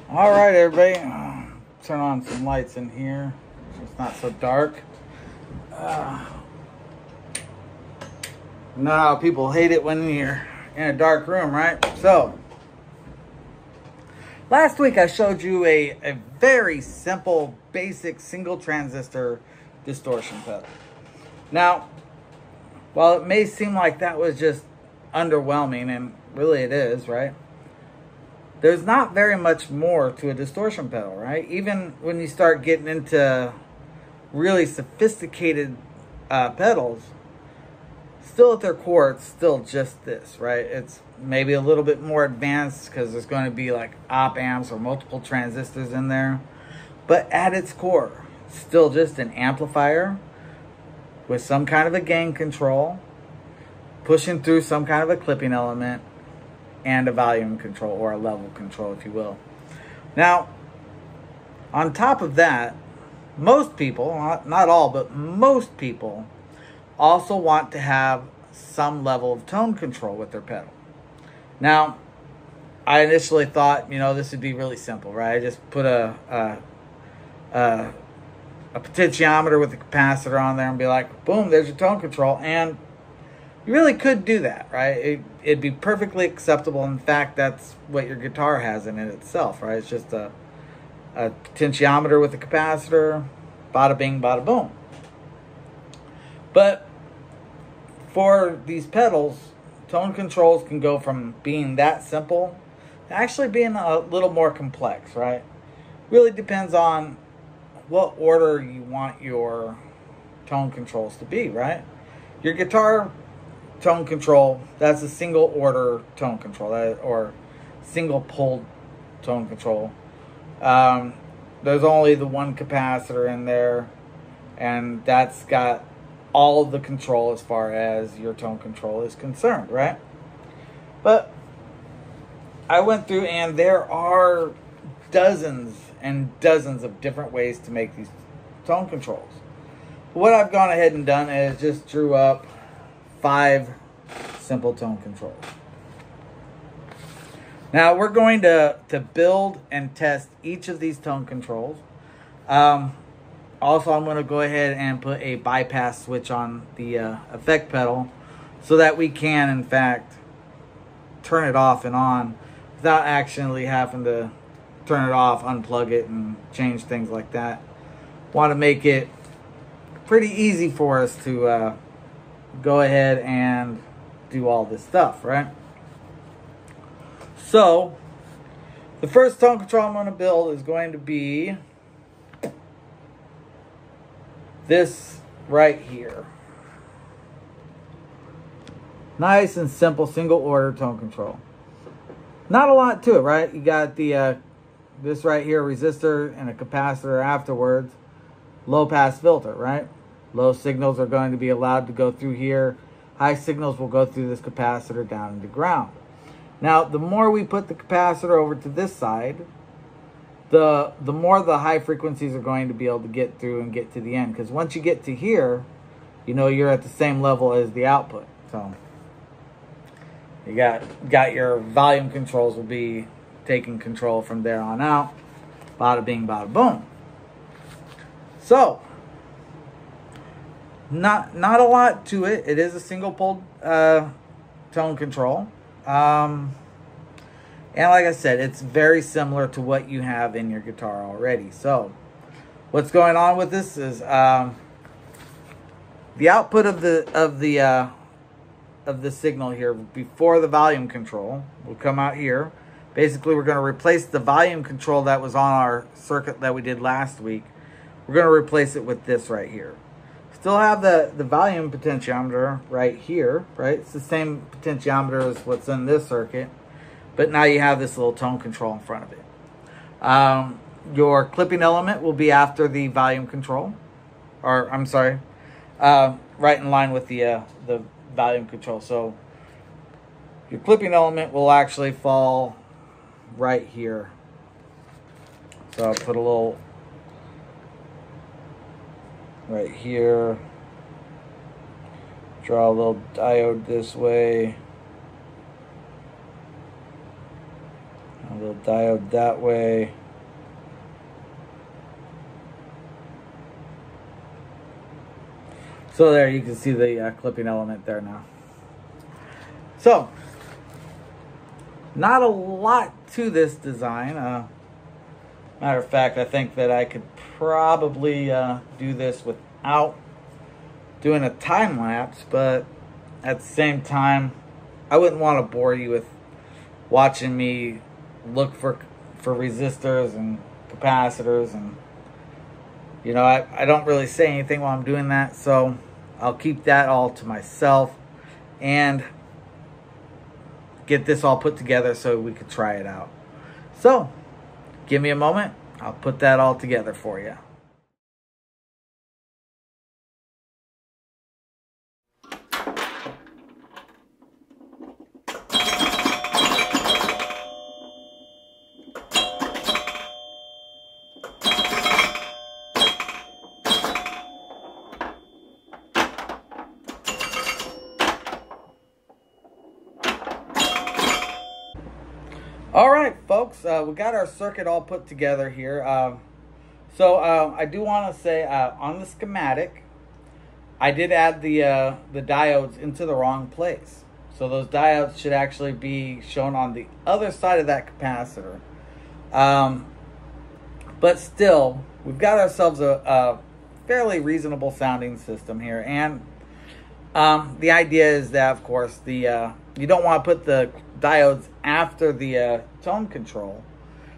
All right, everybody. Turn on some lights in here so it's not so dark. You know how people hate it when you're in a dark room, right? So, last week I showed you a very simple, basic single transistor distortion pedal. Now, while it may seem like that was just underwhelming, and really it is, right? There's not very much more to a distortion pedal, right? Even when you start getting into really sophisticated pedals, still at their core, it's still just this, right? It's maybe a little bit more advanced because there's going to be like op amps or multiple transistors in there. But at its core, still just an amplifier with some kind of a gain control, pushing through some kind of a clipping element, and a volume control, or a level control, if you will. Now, on top of that, most people, not all, but most people also want to have some level of tone control with their pedal. Now, I initially thought, this would be really simple, right? I just put a potentiometer with a capacitor on there and be like, boom, there's your tone control. And you really could do that, right? It'd be perfectly acceptable. In fact, that's what your guitar has in it itself, right? It's just a potentiometer with a capacitor, bada bing, bada boom. But for these pedals, tone controls can go from being that simple to actually being a little more complex, right? Really depends on what order you want your tone controls to be, right? Your guitar tone control, that's a single order tone control, or single pulled tone control. There's only the one capacitor in there, and that's got all of the control as far as your tone control is concerned, right? But I went through, and there are dozens and dozens of different ways to make these tone controls. What I've gone ahead and done is just drew up 5 simple tone controls. Now we're going to build and test each of these tone controls. Also, I'm going to go ahead and put a bypass switch on the effect pedal so that we can, in fact, turn it off and on without actually having to turn it off, unplug it, and change things like that. Want to make it pretty easy for us to go ahead and do all this stuff, right? So, the first tone control I'm going to build is going to be this right here. Nice and simple single order tone control. Not a lot to it, right? You got the this right here, resistor and a capacitor afterwards. Low pass filter, right? Low signals are going to be allowed to go through here. High signals will go through this capacitor down into ground. Now, the more we put the capacitor over to this side, the more the high frequencies are going to be able to get through and get to the end. Because once you get to here, you're at the same level as the output. So you got your volume controls will be taking control from there on out. Bada bing, bada boom. So, not a lot to it. It is a single pulled tone control. And like I said, it's very similar to what you have in your guitar already. So, what's going on with this is the output of the signal here before the volume control will come out here. Basically, we're going to replace the volume control that was on our circuit that we did last week. We're going to replace it with this right here. Still have the volume potentiometer right here, right? It's the same potentiometer as what's in this circuit, but now you have this little tone control in front of it. Your clipping element will be after the volume control, or I'm sorry, right in line with the volume control. So your clipping element will actually fall right here. So I'll put a little right here, draw a little diode this way, a little diode that way. So there you can see the clipping element there now. So, not a lot to this design. Matter of fact, I think that I could probably do this without doing a time lapse, but at the same time, I wouldn't want to bore you with watching me look for resistors and capacitors, and you know, I don't really say anything while I'm doing that, so I'll keep that all to myself and get this all put together so we could try it out. So, give me a moment. I'll put that all together for you. All right, folks, we got our circuit all put together here. I do want to say on the schematic, I did add the diodes into the wrong place. So those diodes should actually be shown on the other side of that capacitor. But still, we've got ourselves a fairly reasonable sounding system here. And the idea is that, of course, you don't want to put the diodes after the tone control,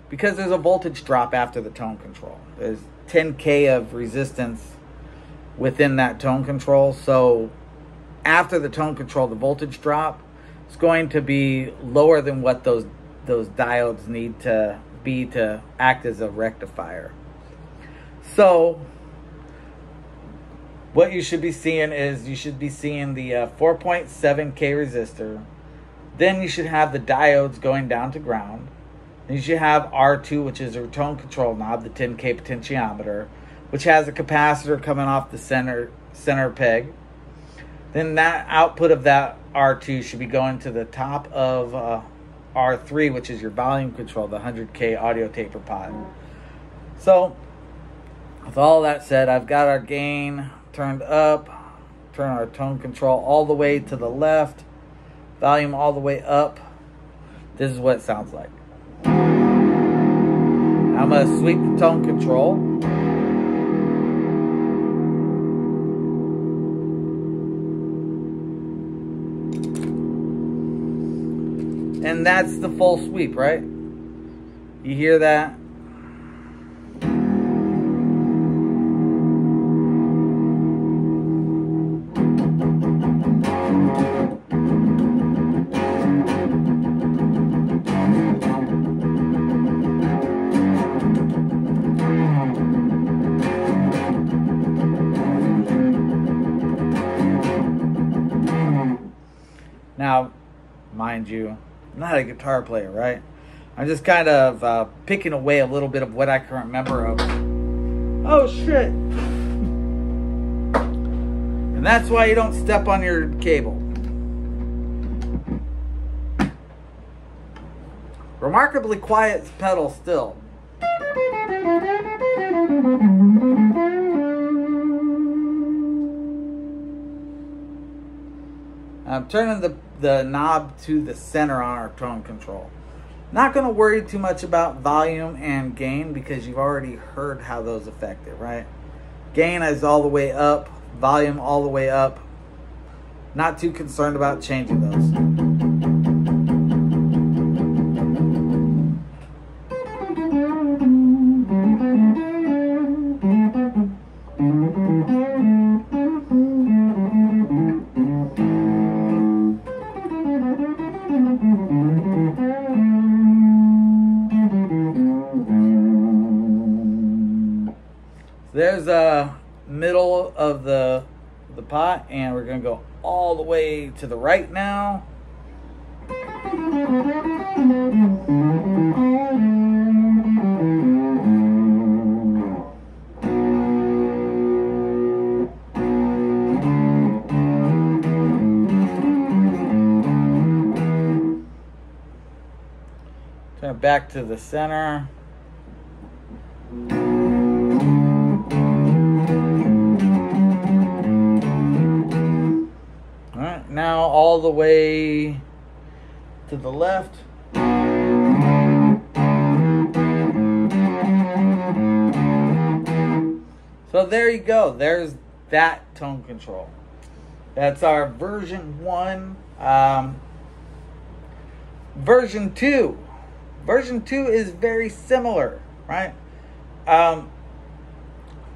because there's a voltage drop after the tone control. There's 10K of resistance within that tone control. So after the tone control, the voltage drop is going to be lower than what those diodes need to be to act as a rectifier. So what you should be seeing is the 4.7K resistor. Then you should have the diodes going down to ground. Then you should have R2, which is a tone control knob, the 10K potentiometer, which has a capacitor coming off the center peg. Then that output of that R2 should be going to the top of R3, which is your volume control, the 100K audio taper pod. So, with all that said, I've got our gain turned up, turn our tone control all the way to the left, volume all the way up. This is what it sounds like. I'm going to sweep the tone control. And that's the full sweep, right? You hear that? Now, mind you, I'm not a guitar player, right? I'm just kind of picking away a little bit of what I can remember of. Oh, shit. And that's why you don't step on your cable. Remarkably quiet pedal still. I'm turning the knob to the center on our tone control. Not going to worry too much about volume and gain, because you've already heard how those affect it, right? Gain is all the way up, volume all the way up. Not too concerned about changing those. There's a middle of the pot, and we're gonna go all the way to the right now. Turn it back to the center. All right, now all the way to the left. So there you go. There's that tone control. That's our version 1. Version 2. Version 2 is very similar, right?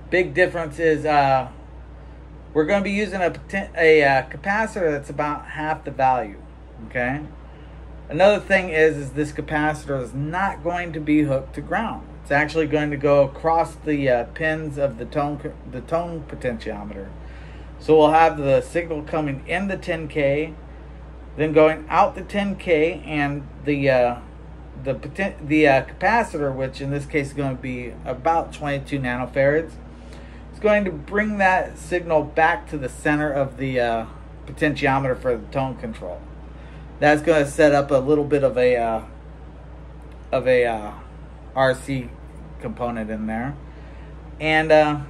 Big difference is we're going to be using a capacitor that's about half the value, okay? Another thing is this capacitor is not going to be hooked to ground. It's actually going to go across the pins of the tone potentiometer. So we'll have the signal coming in the 10K, then going out the 10K, and the capacitor, which in this case is going to be about 22 nanofarads, is going to bring that signal back to the center of the potentiometer for the tone control. That's going to set up a little bit of a RC component in there. And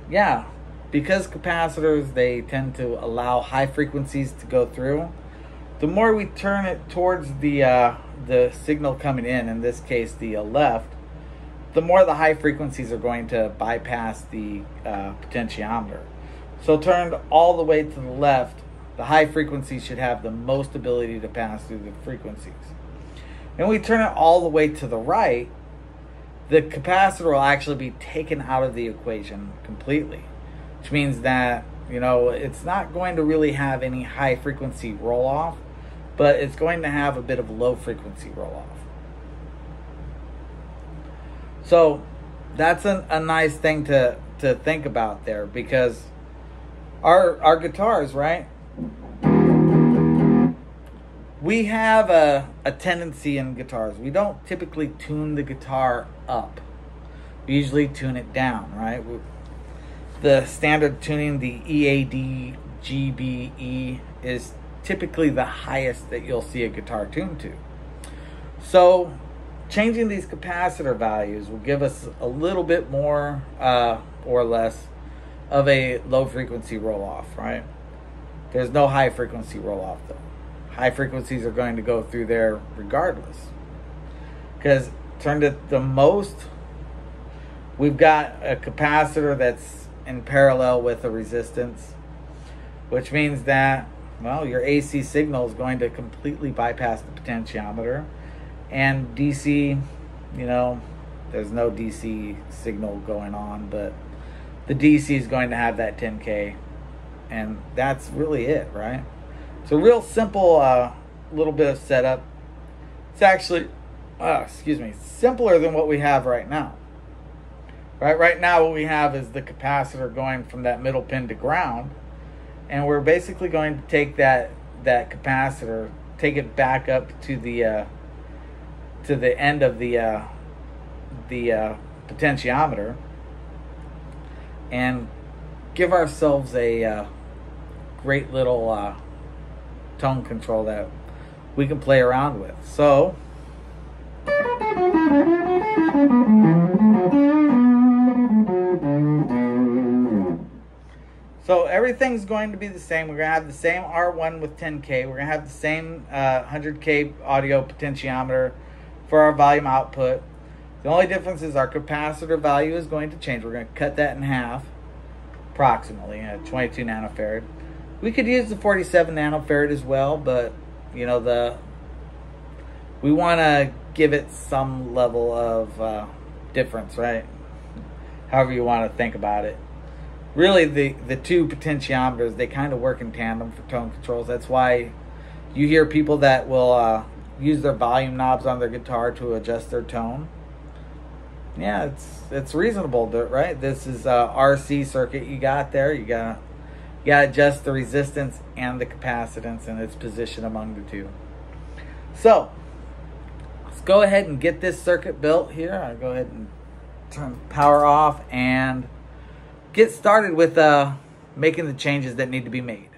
yeah, because capacitors, they tend to allow high frequencies to go through. The more we turn it towards the signal coming in this case the left, the more the high frequencies are going to bypass the potentiometer. So turned all the way to the left, the high frequencies should have the most ability to pass through the frequencies. And we turn it all the way to the right, the capacitor will actually be taken out of the equation completely, which means that, you know, it's not going to really have any high frequency roll off, but it's going to have a bit of low frequency roll off. So that's a nice thing to think about there, because our guitars, right? We have a tendency in guitars. We don't typically tune the guitar up. We usually tune it down, right? The standard tuning, the EAD, GBE, is typically the highest that you'll see a guitar tuned to. So changing these capacitor values will give us a little bit more or less of a low frequency roll off, right? There's no high frequency roll off though. High frequencies are going to go through there regardless. Because turned at the most, we've got a capacitor that's in parallel with a resistance, which means that, well, your AC signal is going to completely bypass the potentiometer. And DC, you know, there's no DC signal going on, but the DC is going to have that 10K. And that's really it, right? It's a real simple little bit of setup. It's actually, simpler than what we have right now. Right now what we have is the capacitor going from that middle pin to ground. And we're basically going to take that capacitor, take it back up to the end of the potentiometer, and give ourselves a great little tone control that we can play around with. So everything's going to be the same. We're going to have the same R1 with 10K. We're going to have the same 100K audio potentiometer for our volume output. The only difference is our capacitor value is going to change. We're going to cut that in half, approximately, at 22 nanofarad. We could use the 47 nanofarad as well, but, you know, we want to give it some level of difference, right? However you want to think about it. Really, the two potentiometers, they kind of work in tandem for tone controls. That's why you hear people that will use their volume knobs on their guitar to adjust their tone. Yeah, it's reasonable, right? This is a RC circuit you got there. You got to adjust the resistance and the capacitance and its position among the two. So let's go ahead and get this circuit built here. I'll go ahead and turn power off and get started with making the changes that need to be made.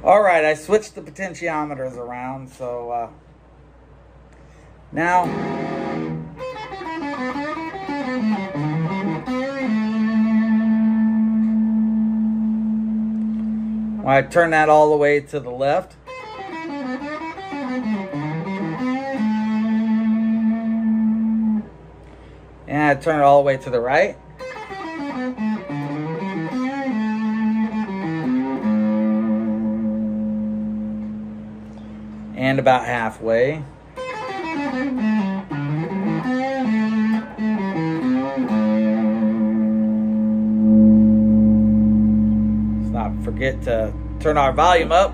All right, I switched the potentiometers around, so now when I turn that all the way to the left, and I turn it all the way to the right, and about halfway. Let's not forget to turn our volume up.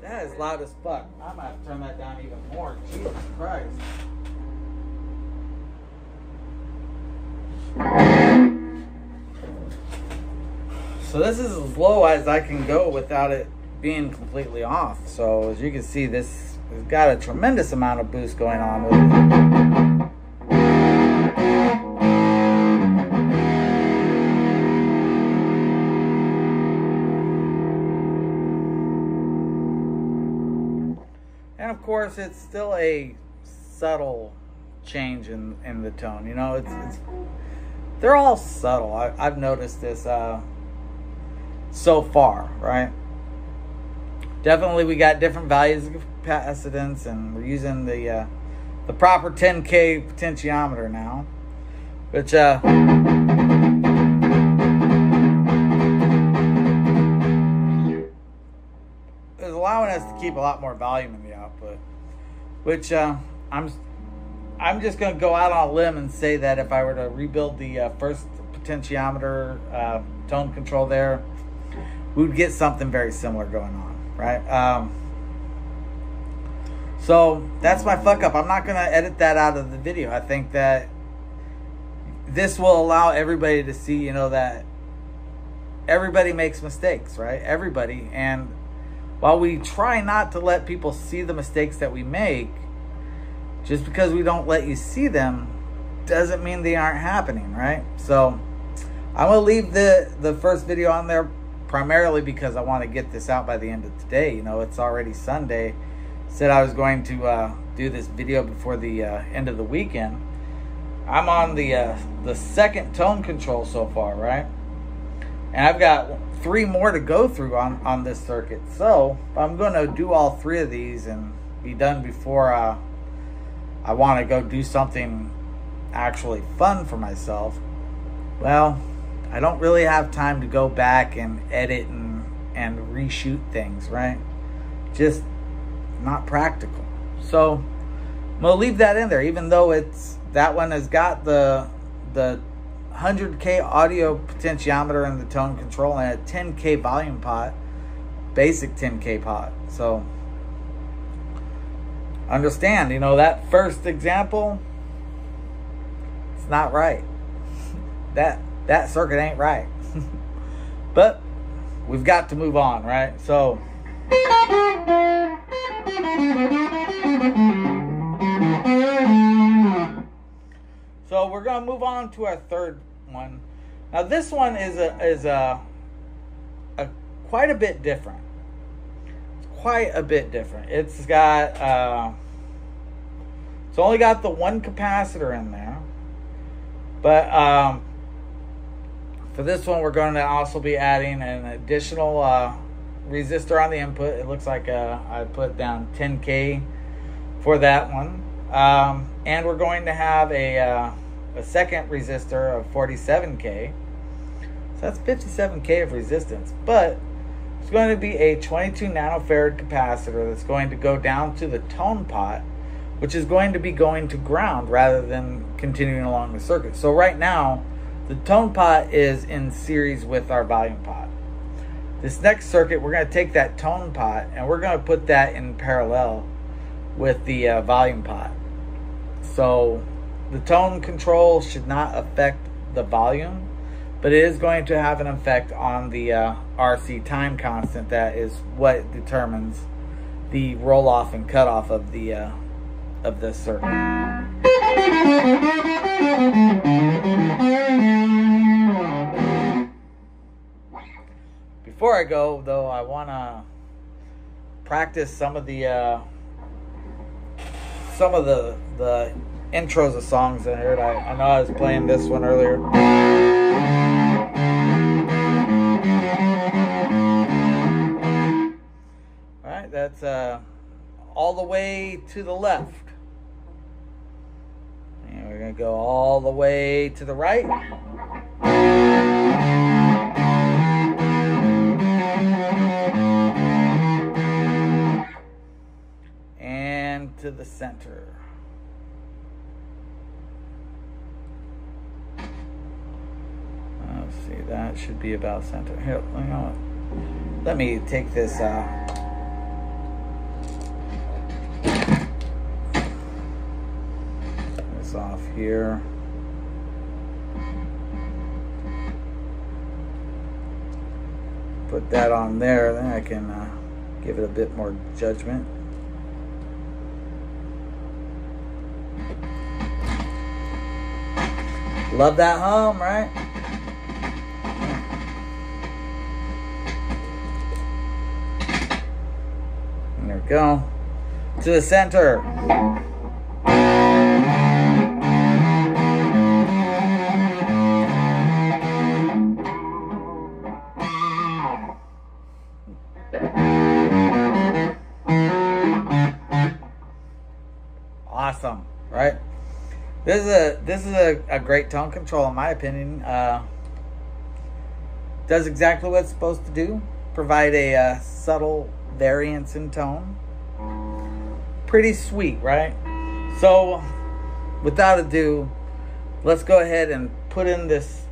That is loud as fuck. I might have to turn that down even more. Jesus Christ. So this is as low as I can go without it being completely off. So as you can see, this has got a tremendous amount of boost going on with it. And of course, it's still a subtle change in the tone. You know, they're all subtle. I've noticed this so far, right? Definitely, we got different values of capacitance, and we're using the proper 10K potentiometer now, which is allowing us to keep a lot more volume in the output. Which I'm just going to go out on a limb and say that if I were to rebuild the first potentiometer tone control there, we would get something very similar going on. Right? So that's my fuck up. I'm not going to edit that out of the video. I think that this will allow everybody to see, you know, that everybody makes mistakes, right? Everybody. And while we try not to let people see the mistakes that we make, just because we don't let you see them doesn't mean they aren't happening, right? So I'm going to leave the first video on there primarily because I want to get this out by the end of today. You know, it's already Sunday. Said I was going to do this video before the end of the weekend. I'm on the second tone control so far, right? And I've got 3 more to go through on this circuit. So I'm going to do all 3 of these and be done before I want to go do something actually fun for myself. Well, I don't really have time to go back and edit and reshoot things, right? Just not practical. So I'm gonna leave that in there, even though that one has got the 100K audio potentiometer and the tone control and a 10K volume pot, basic 10K pot. So understand, you know, that first example, it's not right. That circuit ain't right. But we've got to move on, right? So we're gonna move on to our third one. Now this one is quite a bit different. It's quite a bit different. It's got it's only got the 1 capacitor in there, but for this one, we're going to also be adding an additional resistor on the input. It looks like I put down 10K for that one. And we're going to have a second resistor of 47K. So that's 57K of resistance. But it's going to be a 22 nanofarad capacitor that's going to go down to the tone pot, which is going to be going to ground rather than continuing along the circuit. So right now, the tone pot is in series with our volume pot. This next circuit, we're going to take that tone pot and we're going to put that in parallel with the volume pot. So the tone control should not affect the volume, but it is going to have an effect on the RC time constant. That is what determines the roll off and cut off of the circuit. Before I go, though, I want to practice some of the intros of songs I heard. I know I was playing this one earlier. All right, that's All the Way to the Left. And we're going to go all the way to the right. And to the center. Let's see, that should be about center. Here, let me take this off here. Put that on there, then I can give it a bit more judgment. Love that hum, right? There we go. To the center. Awesome, right? This is a great tone control in my opinion. Does exactly what it's supposed to do. Provide a subtle variance in tone. Pretty sweet, right? So, without ado, let's go ahead and put in this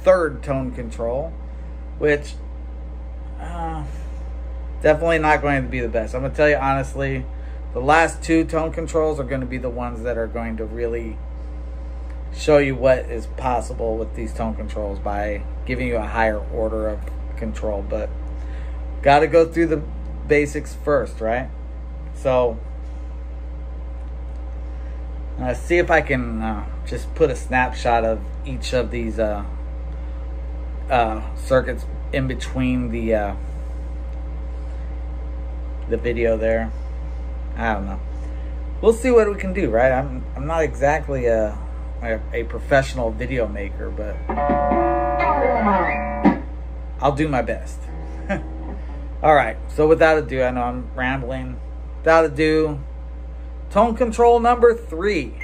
third tone control, which definitely not going to be the best. I'm going to tell you honestly, the last two tone controls are going to be the ones that are going to really show you what is possible with these tone controls by giving you a higher order of control. But got to go through the basics first, right? So see if I can just put a snapshot of each of these circuits in between the video there. I don't know. We'll see what we can do, right? I'm not exactly a professional video maker, but I'll do my best. All right. So without ado, I know I'm rambling. Without ado, tone control number 3.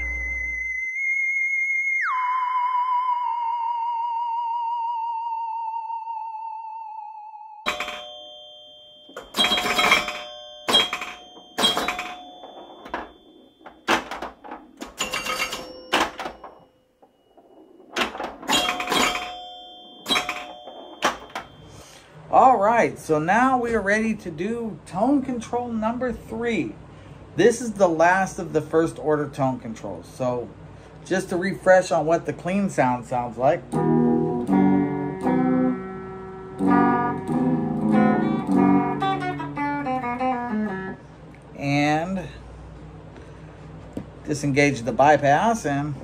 All right, so now we are ready to do tone control number 3. This is the last of the first order tone controls. So just to refresh on what the clean sound sounds like. And disengage the bypass and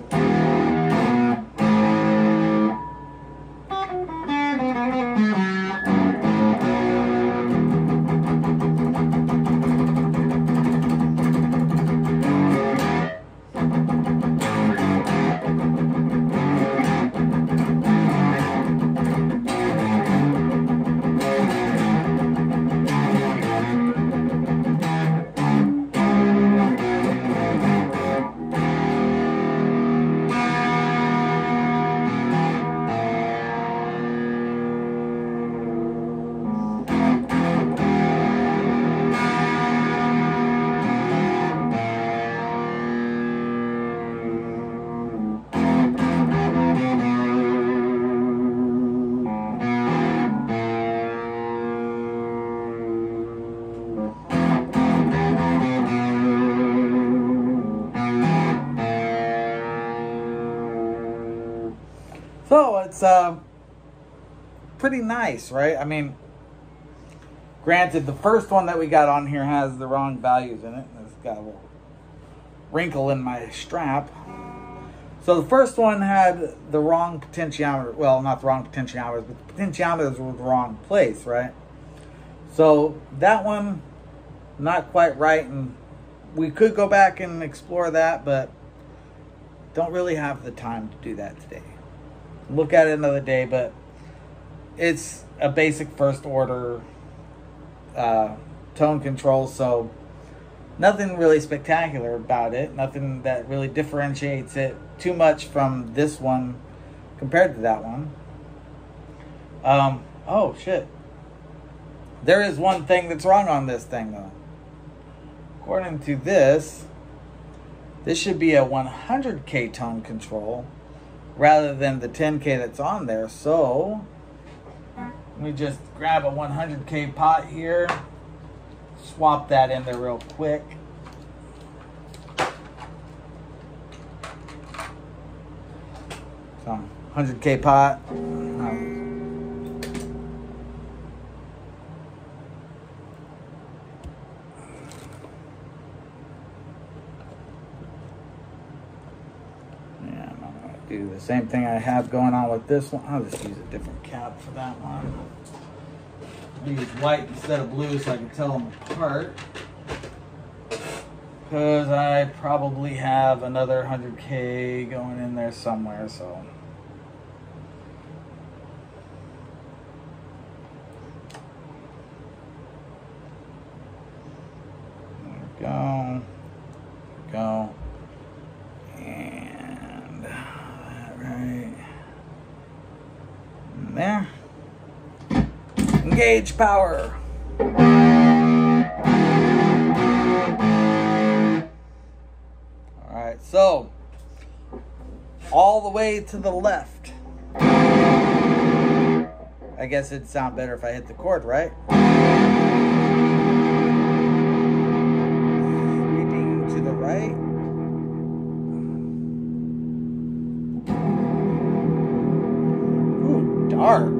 so it's pretty nice, right? I mean, of Granted, the first one that we got on here has the wrong values in it. It's got a little wrinkle in my strap. So the first one had the wrong potentiometer. Well, not the wrong potentiometers, but the potentiometers were the wrong place, right? So that one, not quite right, and we could go back and explore that, but don't really have the time to do that today. Look at it another day, but it's a basic first order tone control, so nothing really spectacular about it. Nothing that really differentiates it too much from this one compared to that one. Oh shit. There is one thing that's wrong on this thing though. According to this should be a 100K tone control rather than the 10K that's on there. So let me just grab a 100K pot here, swap that in there real quick. So 100K pot. Do the same thing I have going on with this one. I'll just use a different cap for that one. I'll use white instead of blue so I can tell them apart. Because I probably have another 100K going in there somewhere, so. There we go. Go. There. Engage power. Alright, so all the way to the left. I guess it'd sound better if I hit the chord, right? Sweeping to the right. Dark.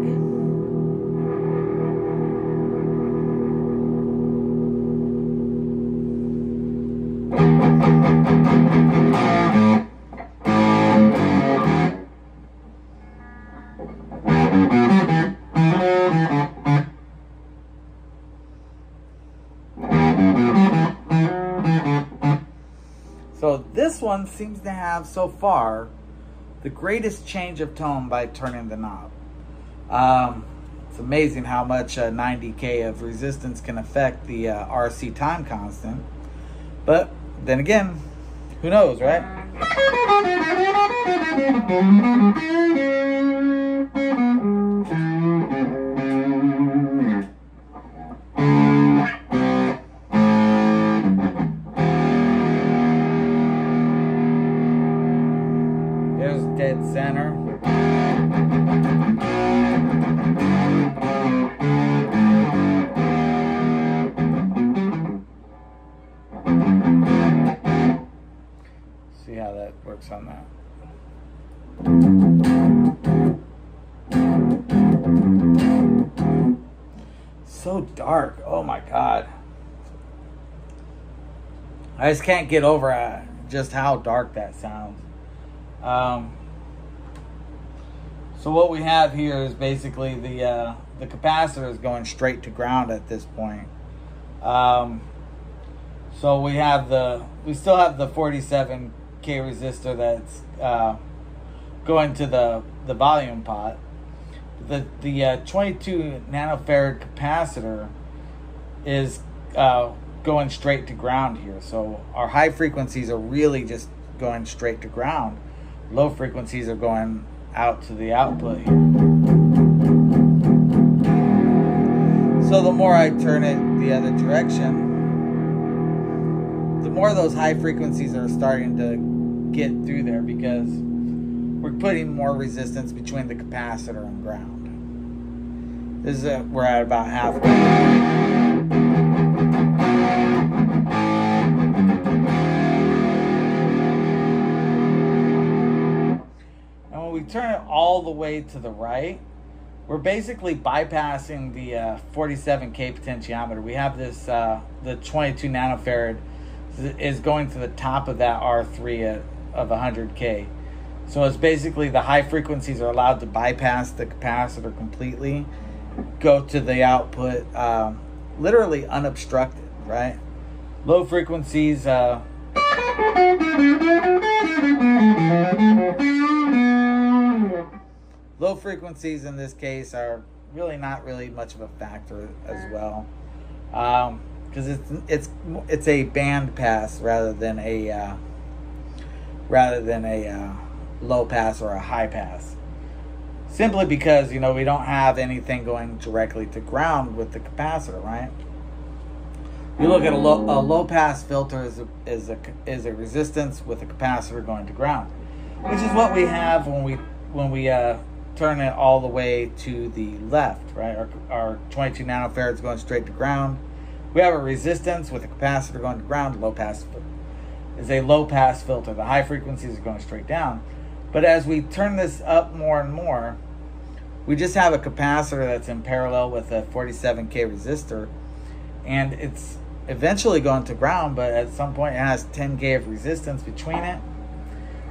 So this one seems to have so far the greatest change of tone by turning the knob. It's amazing how much 90K of resistance can affect the RC time constant. But then again, who knows, right? There's dead center. See how that works on that. So dark. Oh my God. I just can't get over just how dark that sounds. So what we have here is basically the capacitor is going straight to ground at this point. So we still have the 47K resistor that's going to the volume pot. The 22 nanofarad capacitor is going straight to ground here. So our high frequencies are really just going straight to ground. Low frequencies are going out to the output here. So the more I turn it the other direction, the more those high frequencies are starting to get through there, because we're putting more resistance between the capacitor and ground. This is we're at about halfway. And when we turn it all the way to the right, we're basically bypassing the 47K potentiometer. We have this, the 22 nanofarad is going to the top of that R3 of 100K. So it's basically the high frequencies are allowed to bypass the capacitor completely, go to the output literally unobstructed, right? Low frequencies, low frequencies in this case are really not really much of a factor as well, because it's a band pass rather than a low pass or a high pass. Simply because, you know, we don't have anything going directly to ground with the capacitor, right? You look at a low pass filter is a resistance with a capacitor going to ground, which is what we have when we turn it all the way to the left, right? Our 22 nanofarads going straight to ground. We have a resistance with a capacitor going to ground. Low pass is a low pass filter. The high frequencies are going straight down. But as we turn this up more and more, we just have a capacitor that's in parallel with a 47K resistor, and it's eventually going to ground, but at some point it has 10K of resistance between it,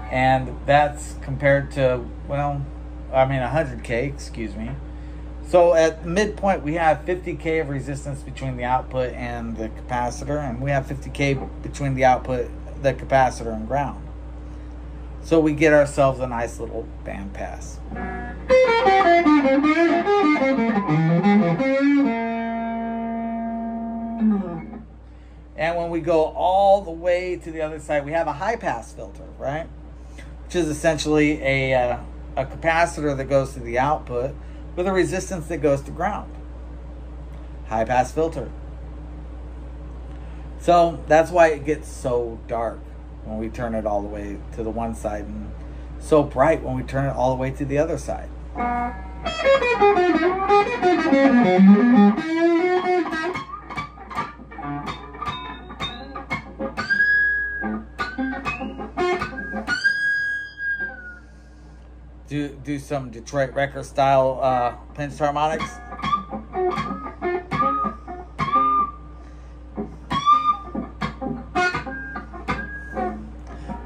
and that's compared to, well, I mean 100K, excuse me. So at midpoint we have 50K of resistance between the output and the capacitor, and we have 50K between the output, the capacitor, and ground. So we get ourselves a nice little band pass. And when we go all the way to the other side, we have a high pass filter, right? Which is essentially a capacitor that goes to the output with a resistance that goes to ground. High pass filter. So that's why it gets so dark when we turn it all the way to the one side, and so bright when we turn it all the way to the other side. Do some Detroit record style pinched harmonics.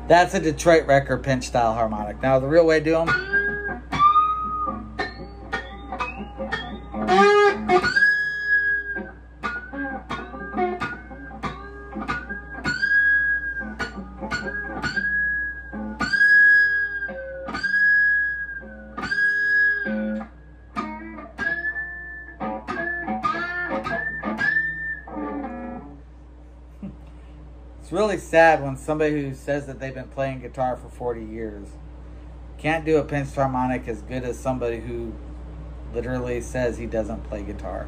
That's a Detroit record pinch style harmonic. Now the real way to do them. It's really sad when somebody who says that they've been playing guitar for 40 years can't do a pinched harmonic as good as somebody who literally says he doesn't play guitar.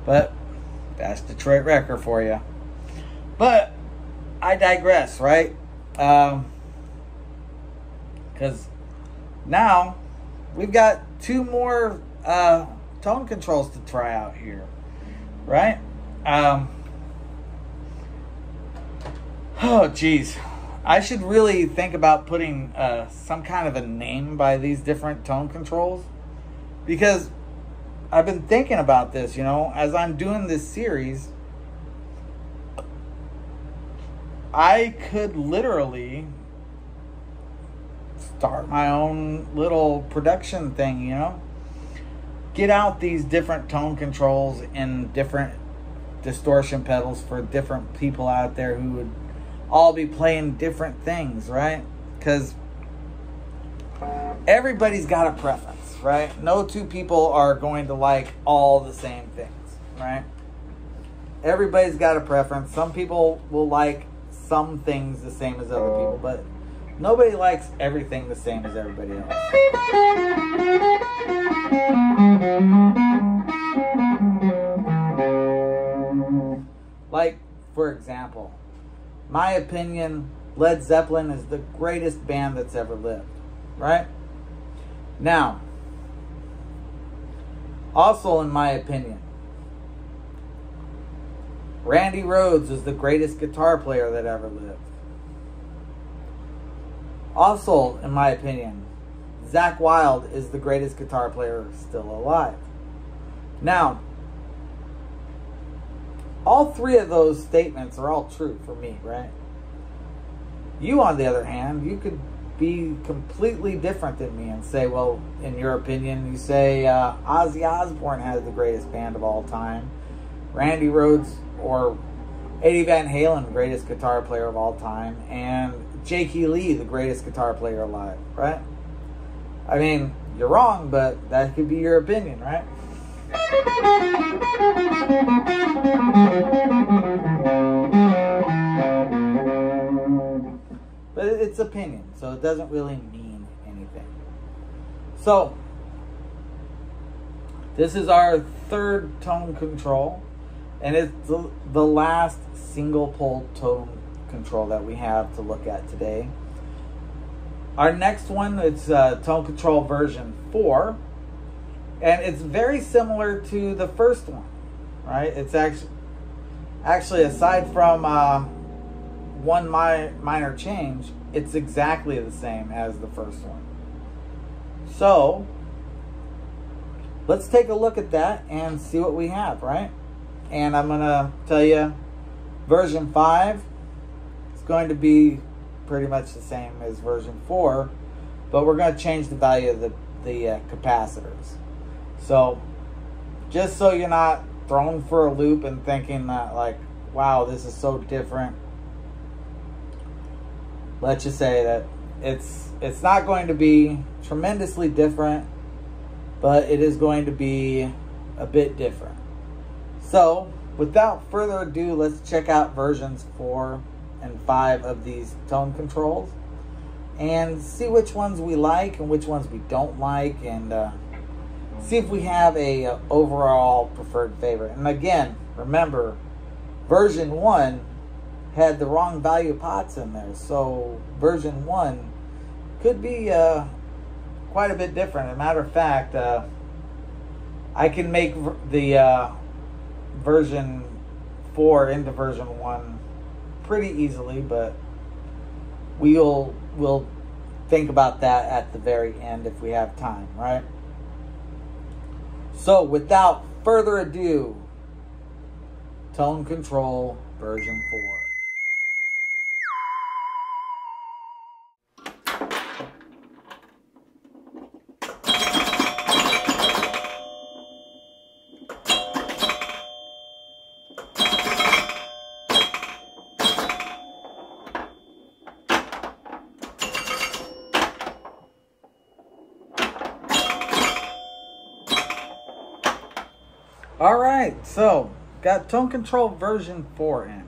But that's Detroit record for you. But I digress, right? Because now we've got two more tone controls to try out here, right? Oh, geez. I should really think about putting some kind of a name by these different tone controls, because I've been thinking about this, you know, as I'm doing this series. I could literally start my own little production thing, you know? Get out these different tone controls and different distortion pedals for different people out there who would all be playing different things, right? Because everybody's got a preference, right? No two people are going to like all the same things, right? Everybody's got a preference. Some people will like some things the same as other people, but nobody likes everything the same as everybody else. Like, for example, my opinion, Led Zeppelin is the greatest band that's ever lived, right? Now, also in my opinion, Randy Rhoads is the greatest guitar player that ever lived. Also, in my opinion, Zakk Wylde is the greatest guitar player still alive. Now, all three of those statements are all true for me, right? You, on the other hand, you could be completely different than me and say, well, in your opinion, you say Ozzy Osbourne has the greatest band of all time, Randy Rhoads or Eddie Van Halen, the greatest guitar player of all time, and J.K. Lee, the greatest guitar player alive, right? I mean, you're wrong, but that could be your opinion, right? But it's opinion, so it doesn't really mean anything. So, this is our third tone control, and it's the last single pole tone control that we have to look at today. Our next one, it's tone control version 4, and it's very similar to the first one, right? It's actually aside from one minor change, it's exactly the same as the first one. So let's take a look at that and see what we have, right? And I'm gonna tell you version 5 is going to be pretty much the same as version 4, but we're going to change the value of the capacitors. So just so you're not thrown for a loop and thinking that, like, wow, this is so different, let's just say that it's not going to be tremendously different, but it is going to be a bit different. So without further ado, let's check out versions 4 and 5 of these tone controls and see which ones we like and which ones we don't like, and see if we have a overall preferred favorite. And again, remember, version 1 had the wrong value pots in there, so version 1 could be quite a bit different. As a matter of fact, I can make the version 4 into version 1 pretty easily, but we'll think about that at the very end if we have time, right? So without further ado, tone control version 4. Alright, so got tone control version 4 in.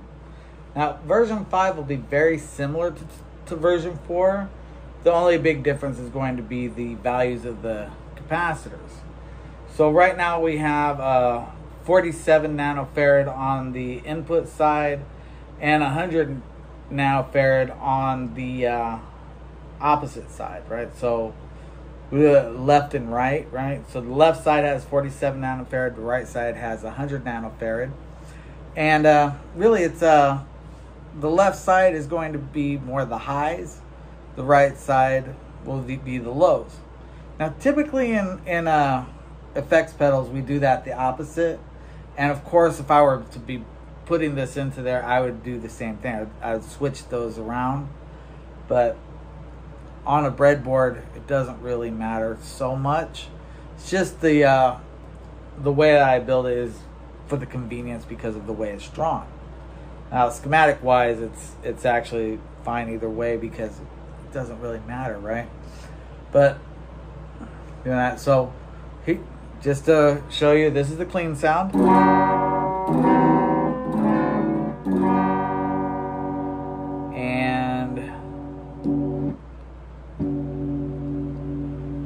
Now version 5 will be very similar to version 4. The only big difference is going to be the values of the capacitors. So right now we have 47 nanofarad on the input side and 100 nanofarad on the opposite side, right? So left and right, so the left side has 47 nanofarad, the right side has 100 nanofarad, and really it's the left side is going to be more the highs, the right side will be the lows. Now typically in effects pedals we do that the opposite, and of course if I were to be putting this into there I would do the same thing. I would switch those around, but on a breadboard, it doesn't really matter so much. It's just the way that I build it is for the convenience because of the way it's drawn. Now, schematic wise, it's actually fine either way because it doesn't really matter, right? But doing that, so just to show you, this is the clean sound.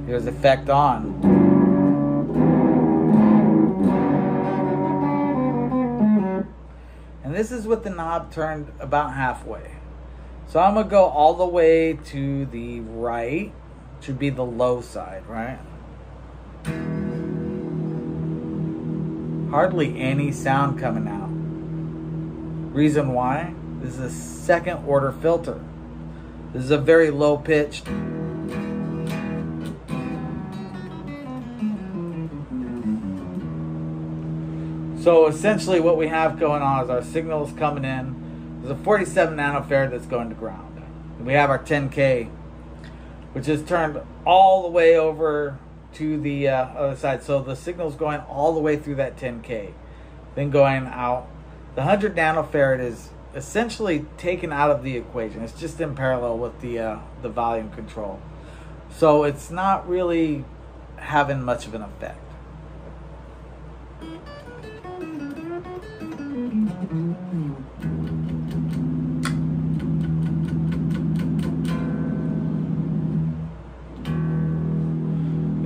Here's effect on. And this is with the knob turned about halfway. So I'm gonna go all the way to the right, should be the low side, right? Hardly any sound coming out. Reason why? This is a second order filter. This is a very low pitched. So essentially what we have going on is our signal is coming in. There's a 47 nanofarad that's going to ground. We have our 10K, which is turned all the way over to the other side. So the signal is going all the way through that 10K, then going out. The 100 nanofarad is essentially taken out of the equation. It's just in parallel with the volume control. So it's not really having much of an effect.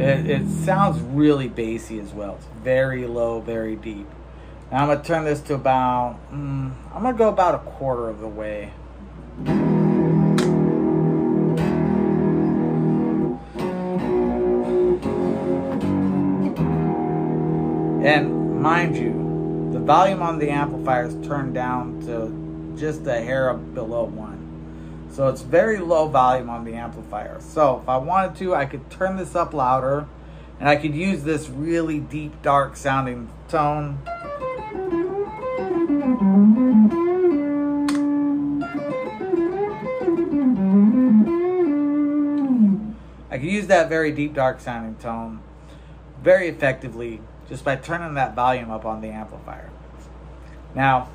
It sounds really bassy as well. It's very low, very deep. Now I'm going to turn this to about, I'm going to go about a quarter of the way. And mind you, the volume on the amplifier is turned down to just a hair below 1. So it's very low volume on the amplifier. So if I wanted to, I could turn this up louder, and I could use this really deep, dark sounding tone. I could use that very deep, dark sounding tone very effectively just by turning that volume up on the amplifier. Now,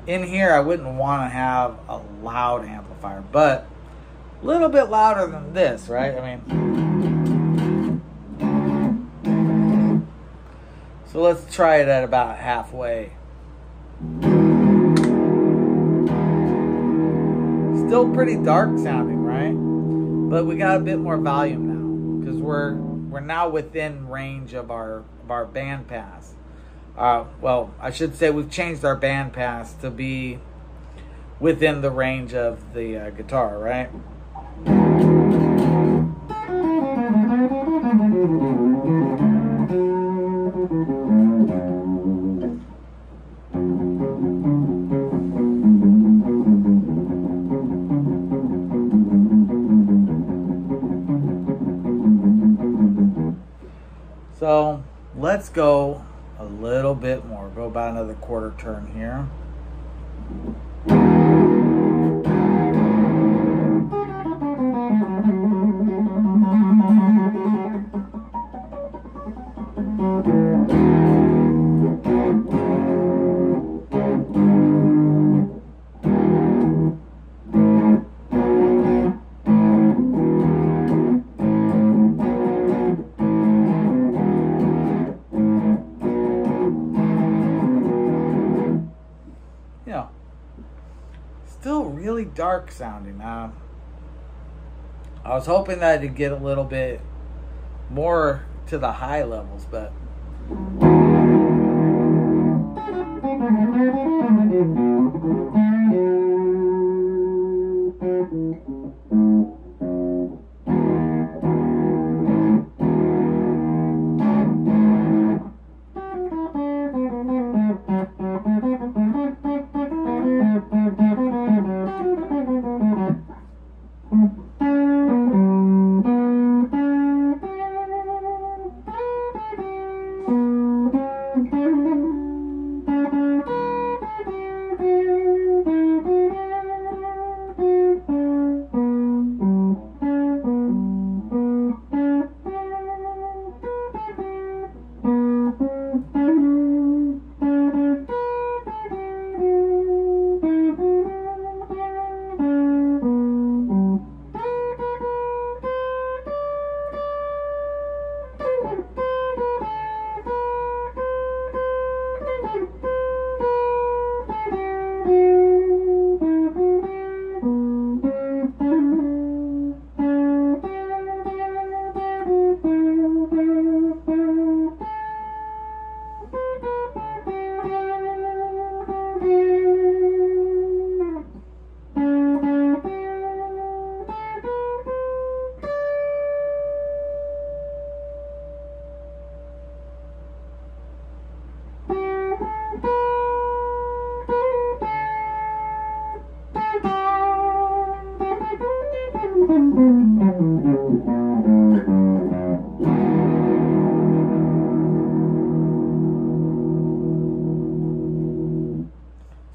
in here, I wouldn't want to have a loud amplifier, but a little bit louder than this, right? I mean, so let's try it at about halfway. Still pretty dark sounding, right? But we got a bit more volume now because we're now within range of our band pass. Well, I should say we've changed our band pass to be within the range of the guitar, right? So let's go a little bit more. Go about another quarter turn here. Still really dark sounding. I was hoping that I'd get a little bit more to the high levels, but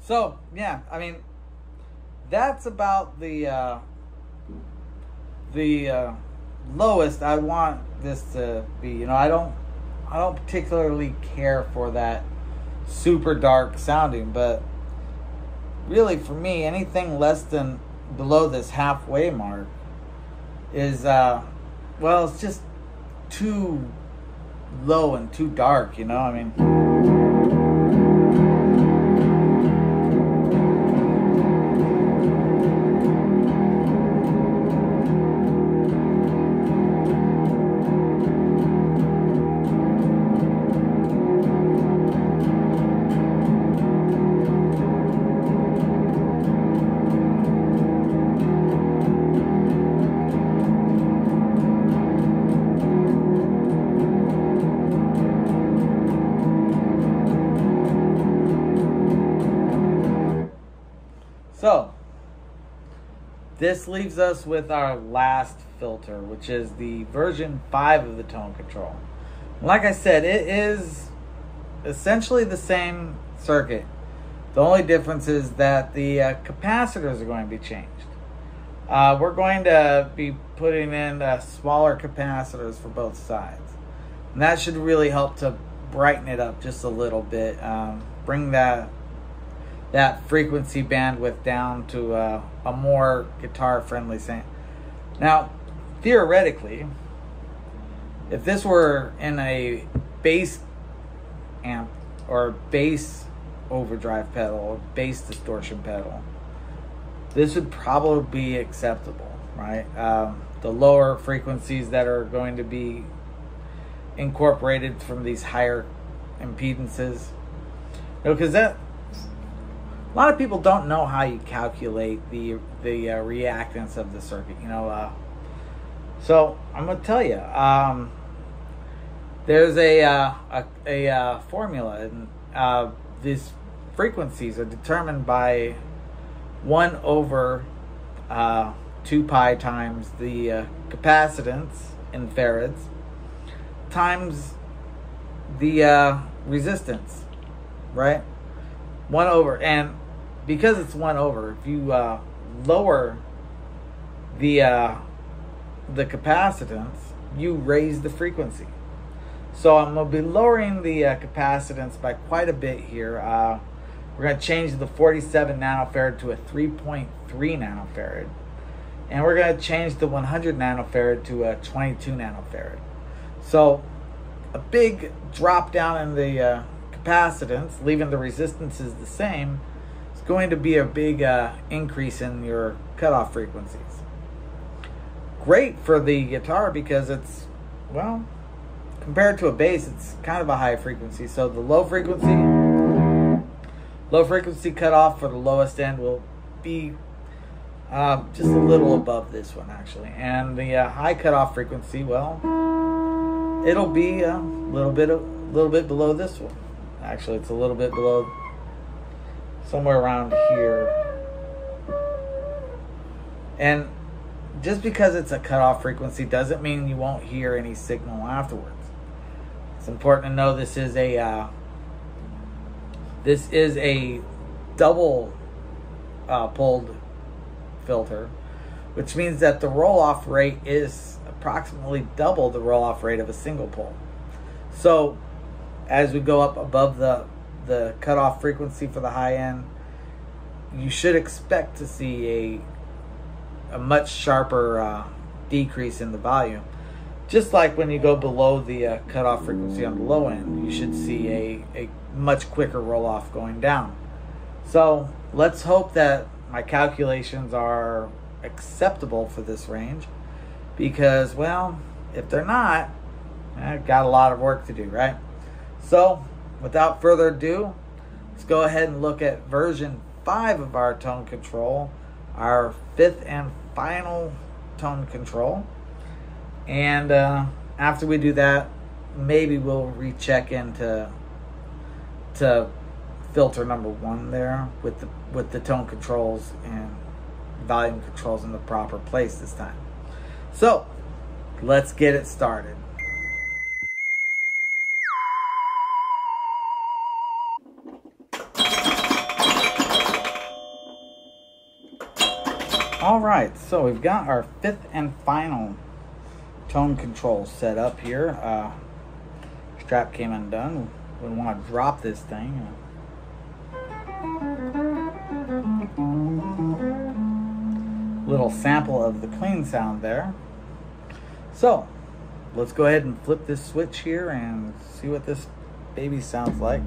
So yeah, I mean, that's about the lowest I want this to be. You know, I don't particularly care for that super dark sounding, but really for me, anything less than below this halfway mark is well, it's just too low and too dark, you know? I mean, so this leaves us with our last filter, which is the version 5 of the tone control. Like I said, it is essentially the same circuit. The only difference is that the capacitors are going to be changed. We're going to be putting in smaller capacitors for both sides. And that should really help to brighten it up just a little bit. Bring that frequency bandwidth down to a more guitar-friendly sound. Now, theoretically, if this were in a bass amp or bass overdrive pedal or bass distortion pedal, this would probably be acceptable, right? The lower frequencies that are going to be incorporated from these higher impedances. You know, because a lot of people don't know how you calculate the reactance of the circuit, you know. So I'm gonna tell you, there's a formula, and these frequencies are determined by 1 over 2 pi times the capacitance in farads times the resistance, right? 1 over, and because it's 1 over, if you lower the capacitance, you raise the frequency. So I'm going to be lowering the capacitance by quite a bit here. We're going to change the 47 nanofarad to a 3.3 nanofarad. And we're going to change the 100 nanofarad to a 22 nanofarad. So a big drop down in the capacitance, leaving the resistances the same, is going to be a big increase in your cutoff frequencies. Great for the guitar because it's, well, compared to a bass, it's kind of a high frequency. So the low frequency cutoff for the lowest end will be just a little above this one, actually. And the high cutoff frequency, well, it'll be a little bit below this one. Actually, it's a little bit below, somewhere around here. And just because it's a cutoff frequency doesn't mean you won't hear any signal afterwards. It's important to know this is a double pulled filter, which means that the roll-off rate is approximately double the roll-off rate of a single pull. So as we go up above the cutoff frequency for the high end, you should expect to see a much sharper decrease in the volume. Just like when you go below the cutoff frequency on the low end, you should see a much quicker roll-off going down. So let's hope that my calculations are acceptable for this range, because, well, if they're not, I've got a lot of work to do, right? So without further ado, let's go ahead and look at version 5 of our tone control, our 5th and final tone control. And after we do that, maybe we'll recheck into filter number 1 there with the tone controls and volume controls in the proper place this time. So let's get it started. All right, so we've got our fifth and final tone control set up here. Strap came undone. We want to drop this thing. Little sample of the clean sound there. So let's go ahead and flip this switch here and see what this baby sounds like.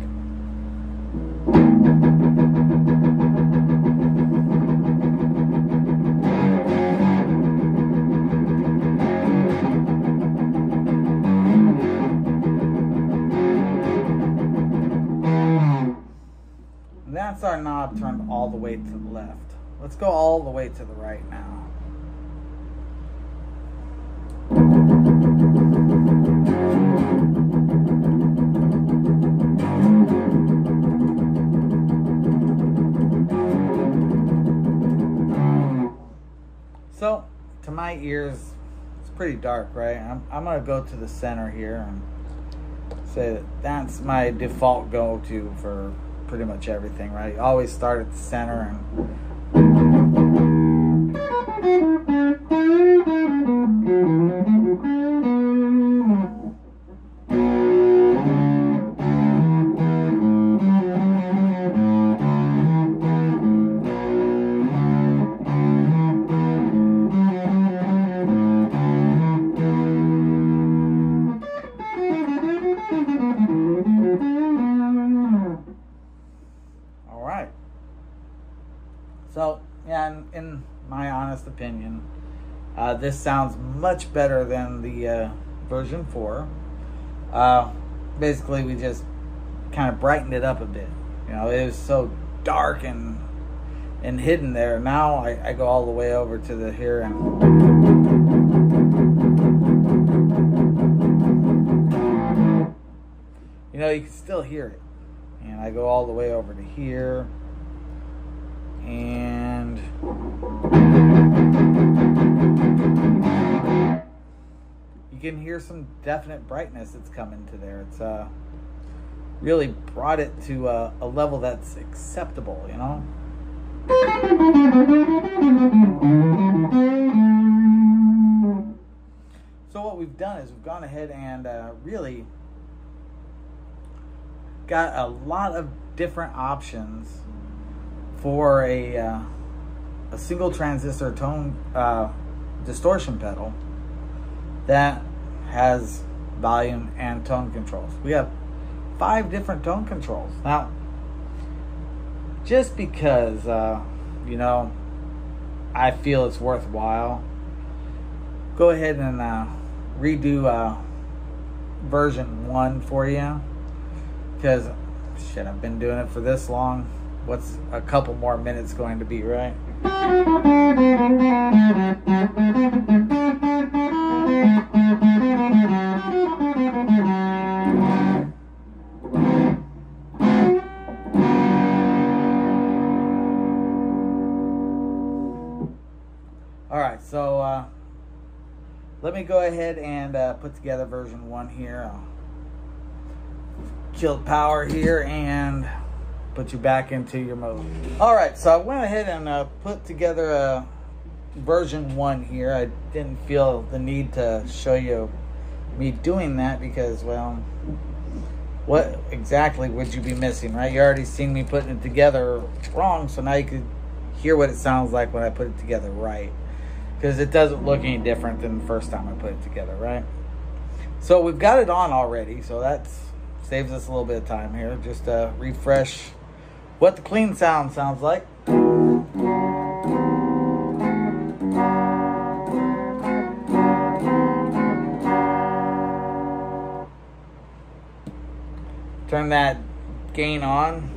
And that's our knob turned all the way to the left. Let's go all the way to the right now. So, to my ears, it's pretty dark, right? I'm going to go to the center here and say that that's my default go-to for pretty much everything, right? You always start at the center and so, yeah, in my honest opinion, this sounds much better than the version 4. Basically, we just kind of brightened it up a bit. You know, it was so dark and hidden there. Now I go all the way over to the here and you know, you can still hear it. And I go all the way over to here. And you can hear some definite brightness that's coming to there. It's really brought it to a level that's acceptable, you know. So what we've done is we've gone ahead and really got a lot of different options for a single transistor tone distortion pedal that has volume and tone controls. We have 5 different tone controls. Now, just because, you know, I feel it's worthwhile, go ahead and redo version 1 for you, because, shit, I've been doing it for this long. What's a couple more minutes going to be, right? All right, so let me go ahead and put together version 1 here. I'll kill power here and put you back into your mode. All right, so I went ahead and put together version 1 here. I didn't feel the need to show you me doing that because, well, what exactly would you be missing, right? You already seen me putting it together wrong, so now you could hear what it sounds like when I put it together right, because it doesn't look any different than the first time I put it together, right? So we've got it on already, so that saves us a little bit of time here. Just refresh what the clean sound sounds like. Turn that gain on.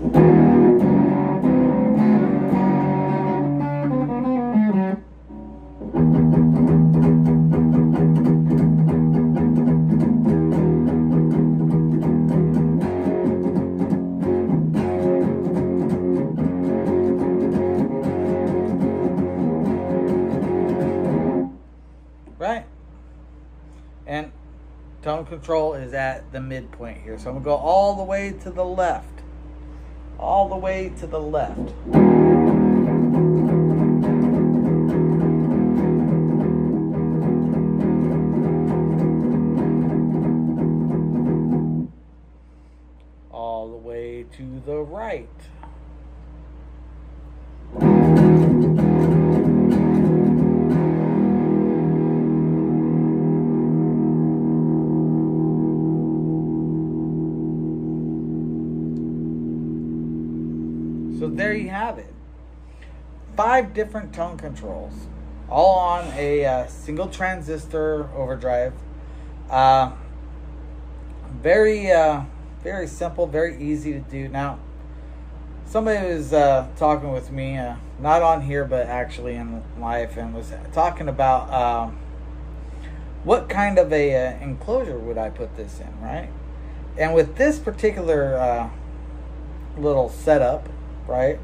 Right? And tone control is at the midpoint here. So I'm going to go all the way to the left. All the way to the left. the right. So there you have it. 5 different tone controls, all on a single transistor overdrive. Very simple, very easy to do. Now, somebody was talking with me, not on here, but actually in life, and was talking about what kind of a enclosure would I put this in, right? And with this particular little setup, right,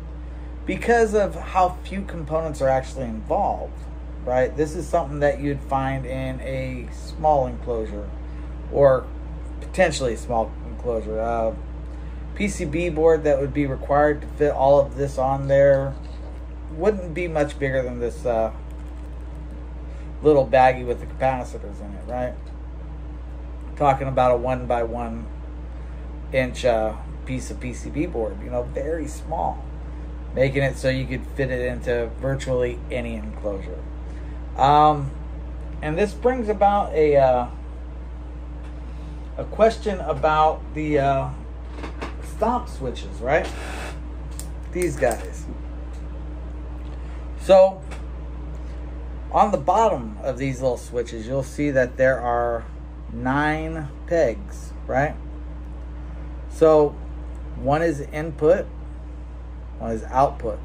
because of how few components are actually involved, right, this is something that you'd find in a small enclosure, or potentially a small enclosure. PCB board that would be required to fit all of this on there wouldn't be much bigger than this little baggie with the capacitors in it, right? Talking about a 1 by 1 inch piece of PCB board, you know, very small, making it so you could fit it into virtually any enclosure. And this brings about a question about the stop switches, right? These guys. So on the bottom of these little switches, you'll see that there are 9 pegs, right? So one is input, one is output.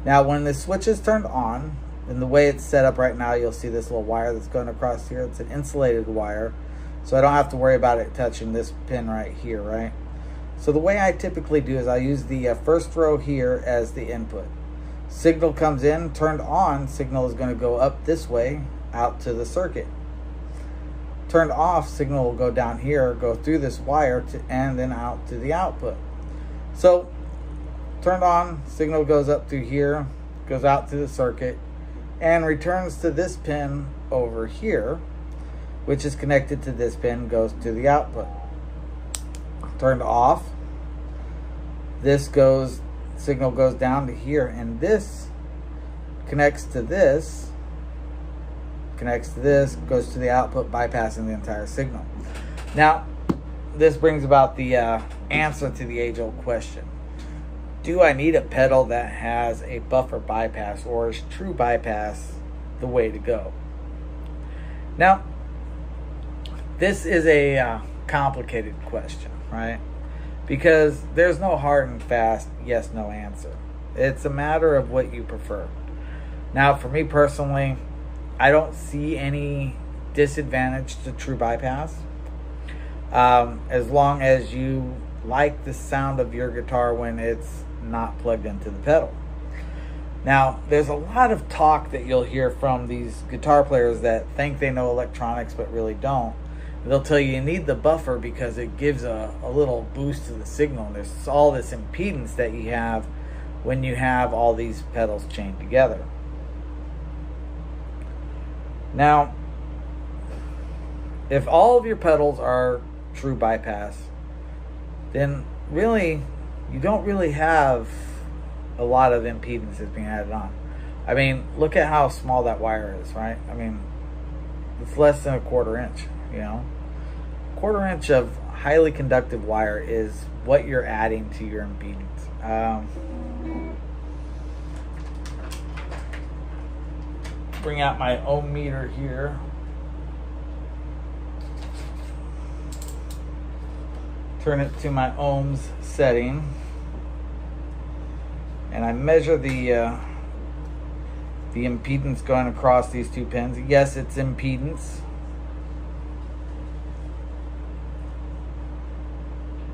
Now when the switch is turned on, and the way it's set up right now, you'll see this little wire that's going across here. It's an insulated wire, so I don't have to worry about it touching this pin right here, right? So the way I typically do is I use the first row here as the input. Signal comes in, turned on, signal is going to go up this way, out to the circuit. Turned off, signal will go down here, go through this wire, and then out to the output. So, turned on, signal goes up through here, goes out to the circuit, and returns to this pin over here, which is connected to this pin, goes to the output. Turned off, this goes, signal goes down to here, and this connects to this, goes to the output, bypassing the entire signal. Now, this brings about the answer to the age-old question. Do I need a pedal that has a buffer bypass, or is true bypass the way to go? Now, this is a complicated question, right? Because there's no hard and fast yes, no answer. It's a matter of what you prefer. Now, for me personally, I don't see any disadvantage to true bypass. As long as you like the sound of your guitar when it's not plugged into the pedal. Now, there's a lot of talk that you'll hear from these guitar players that think they know electronics but really don't. They'll tell you need the buffer because it gives a little boost to the signal. There's all this impedance that you have when you have all these pedals chained together. Now, if all of your pedals are true bypass, then really you don't really have a lot of impedance that's being added on. I mean, look at how small that wire is, right? I mean, it's less than a 1/4 inch, you know. 1/4 inch of highly conductive wire is what you're adding to your impedance. Bring out my ohm meter here. Turn it to my ohms setting, and I measure the impedance going across these 2 pins. Yes, it's impedance.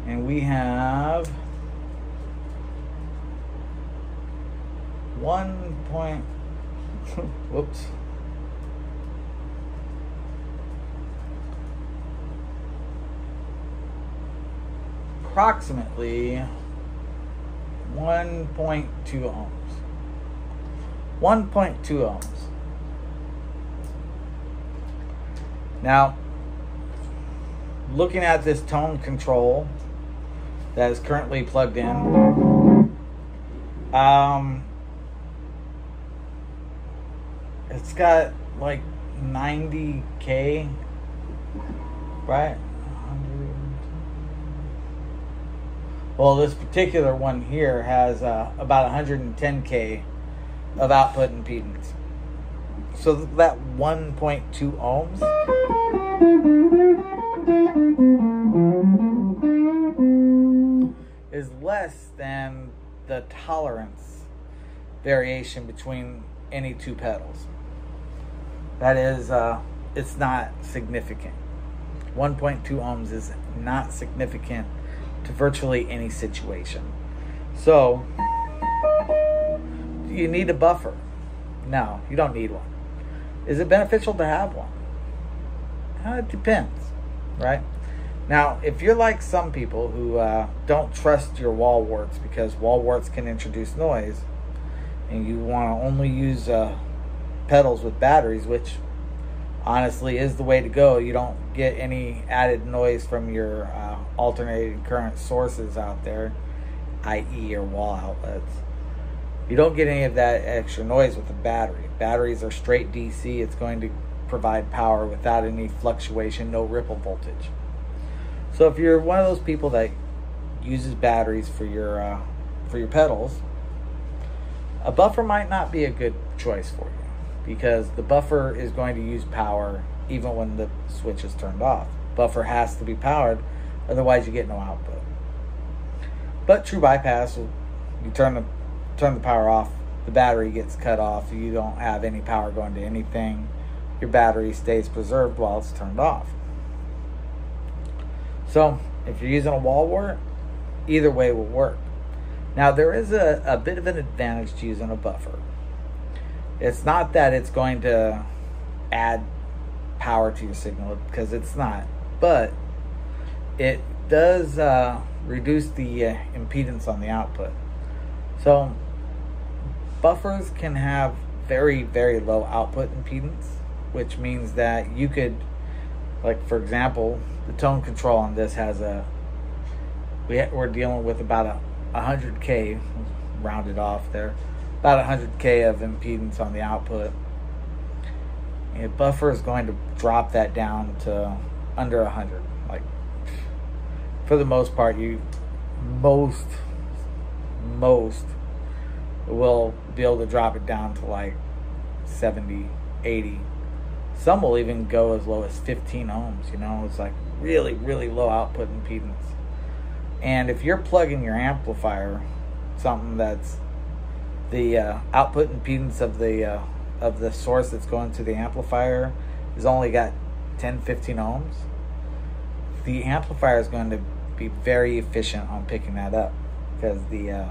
And we have 1 point, whoops. Approximately 1.2 ohms. 1.2 ohms. Now, looking at this tone control, that is currently plugged in. It's got like 90K, right? 100. Well, this particular one here has about 110K of output impedance. So that 1.2 ohms is less than the tolerance variation between any two pedals. That is, it's not significant. 1.2 ohms is not significant to virtually any situation. So, do you need a buffer? No, you don't need one. Is it beneficial to have one? It depends, right? Now, if you're like some people who don't trust your wall warts because wall warts can introduce noise, and you want to only use pedals with batteries, which honestly is the way to go. You don't get any added noise from your alternating current sources out there, i.e. your wall outlets. You don't get any of that extra noise with a battery. Batteries are straight DC. It's going to provide power without any fluctuation, no ripple voltage. So if you're one of those people that uses batteries for your pedals, a buffer might not be a good choice for you, because the buffer is going to use power even when the switch is turned off. Buffer has to be powered, otherwise you get no output. But true bypass, you turn the power off, the battery gets cut off, you don't have any power going to anything, your battery stays preserved while it's turned off. So if you're using a wall wart, either way will work. Now there is a bit of an advantage to using a buffer. It's not that it's going to add power to your signal, because it's not, but it does reduce the impedance on the output. So buffers can have very, very low output impedance, which means that you could, like for example, the tone control on this has we're dealing with about 100K, rounded off there, about 100K of impedance on the output. A buffer is going to drop that down to under 100. Like, for the most part, most will be able to drop it down to like 70, 80. Some will even go as low as 15 ohms. You know, it's like really, really low output impedance. And if you're plugging your amplifier, something that's the output impedance of the source that's going to the amplifier is only got 10, 15 ohms, the amplifier is going to be very efficient on picking that up, because the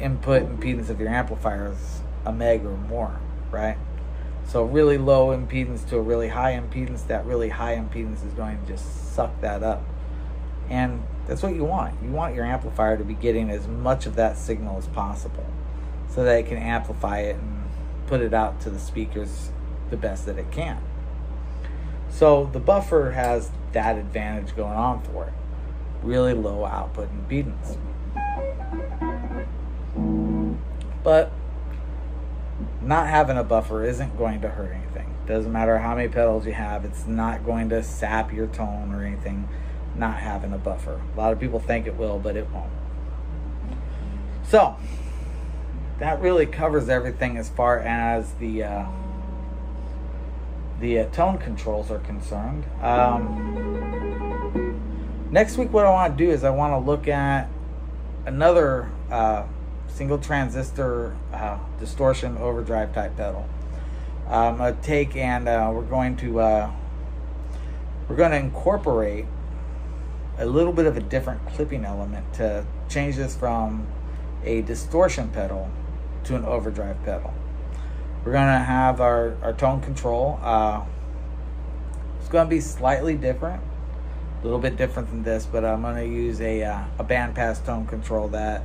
input impedance of your amplifier is a meg or more, right? So really low impedance to a really high impedance, that really high impedance is going to just suck that up. And that's what you want. You want your amplifier to be getting as much of that signal as possible, so that it can amplify it and put it out to the speakers the best that it can. So the buffer has that advantage going on for it. Really low output impedance. But not having a buffer isn't going to hurt anything. Doesn't matter how many pedals you have, it's not going to sap your tone or anything, not having a buffer. A lot of people think it will, but it won't. So that really covers everything as far as the tone controls are concerned. Next week, what I want to do is I want to look at another single transistor distortion overdrive type pedal. I'm going to take and we're going to incorporate a little bit of a different clipping element to change this from a distortion pedal to an overdrive pedal. We're going to have our tone control. It's going to be slightly different, a little bit different than this, but I'm going to use a bandpass tone control that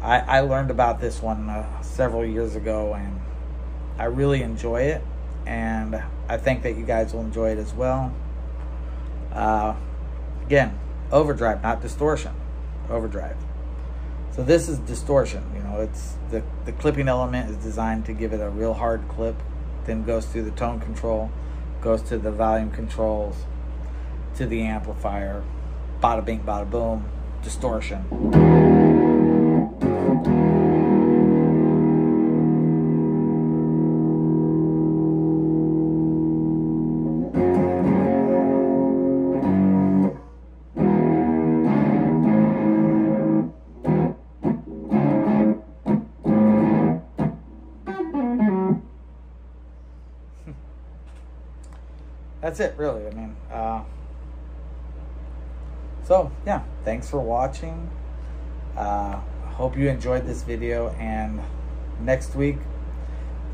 I learned about this one several years ago, and I really enjoy it, and I think that you guys will enjoy it as well. Again, overdrive, not distortion, overdrive. So this is distortion. You know, it's the clipping element is designed to give it a real hard clip, then goes through the tone control, goes to the volume controls, to the amplifier, bada bing, bada boom, distortion. That's it, really. I mean, so yeah, thanks for watching. Hope you enjoyed this video, and next week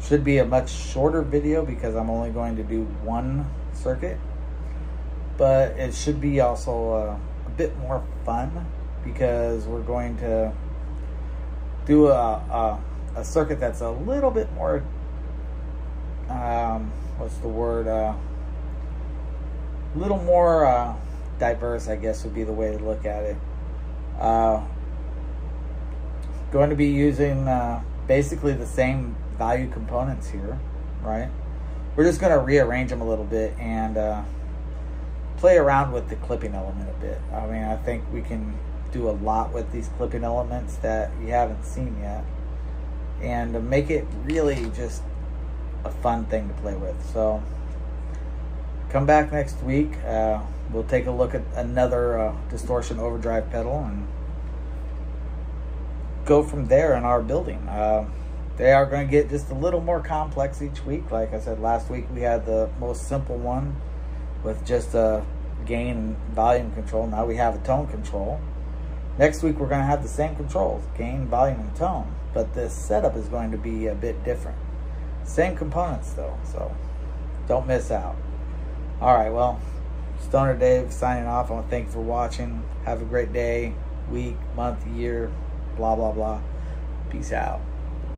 should be a much shorter video because I'm only going to do one circuit, but it should be also a bit more fun because we're going to do a circuit that's a little bit more, what's the word, a little more diverse, I guess would be the way to look at it. Going to be using basically the same value components here, right? We're just going to rearrange them a little bit and play around with the clipping element a bit. I mean, I think we can do a lot with these clipping elements that you haven't seen yet, and to make it really just a fun thing to play with. So come back next week. We'll take a look at another distortion overdrive pedal and go from there in our building. They are going to get just a little more complex each week. Like I said, last week we had the most simple one with just a gain and volume control. Now we have a tone control. Next week we're going to have the same controls, gain, volume, and tone, but the setup is going to be a bit different. Same components though, so don't miss out. All right, well, Stoner Dave signing off. I want to thank you for watching. Have a great day, week, month, year, blah, blah, blah. Peace out.